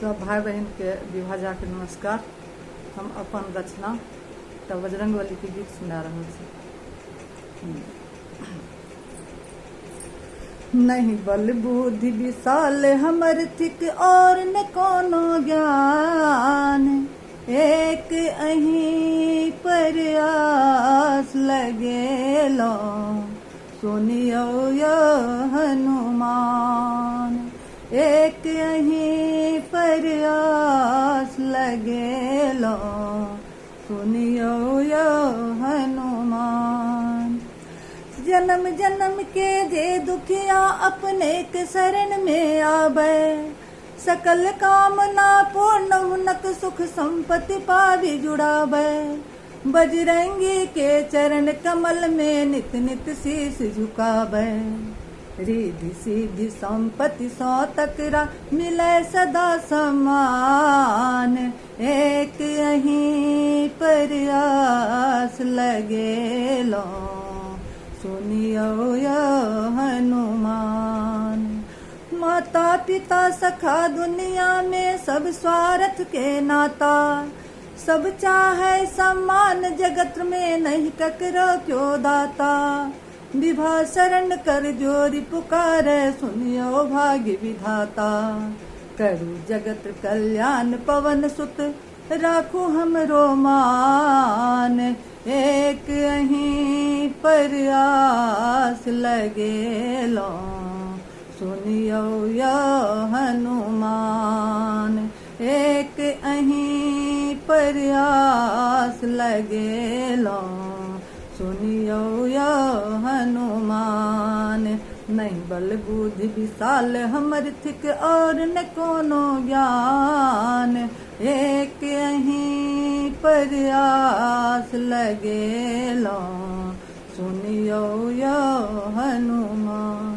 सब भाई बहन के विवाह जाके नमस्कार। हम अपन रचना तो बजरंगबली के गीत सुना रहे छी। नहीं बल बुद्धि विशाल हमर थिक और न कोनो ज्ञान, एक अहीं पर आस लगेलो सुनियो यो हनुमान। एक अहीं पर आस लगेलो सुनियो यो हनुमान। जन्म जन्म के जे दुखिया अपने के शरण में आवे, सकल कामना पूर्ण हुनक सुख संपत्ति पावी जुड़ावे। बजरंगी के चरण कमल में नित नित शीस झुकावे, रिद्धि सिद्धि संपत्ति सौ तकरा मिले सदा समान। एक अहीं पर आस लगेलो सुनियो यो हनुमान। माता पिता सखा दुनिया में सब स्वार्थ के नाता, सब चाहे सम्मान जगत में नहीं ककरो क्यों दाता। विभा शरण कर जोरी पुकारे सुनियो भाग्य विधाता। करु जगत कल्याण पवन सुत राखू हमरो मान। एक अहीं पर आस लगेलो सुनियो यो हनुमान। एक अहीं पर आस लगेलो सुनियो यो हनुमान। नहीं बल बुद्धि विशाल हमर थिक और न कोनो ज्ञान, एक अहीं पर आस लगेलो सुनियो यो हनुमान।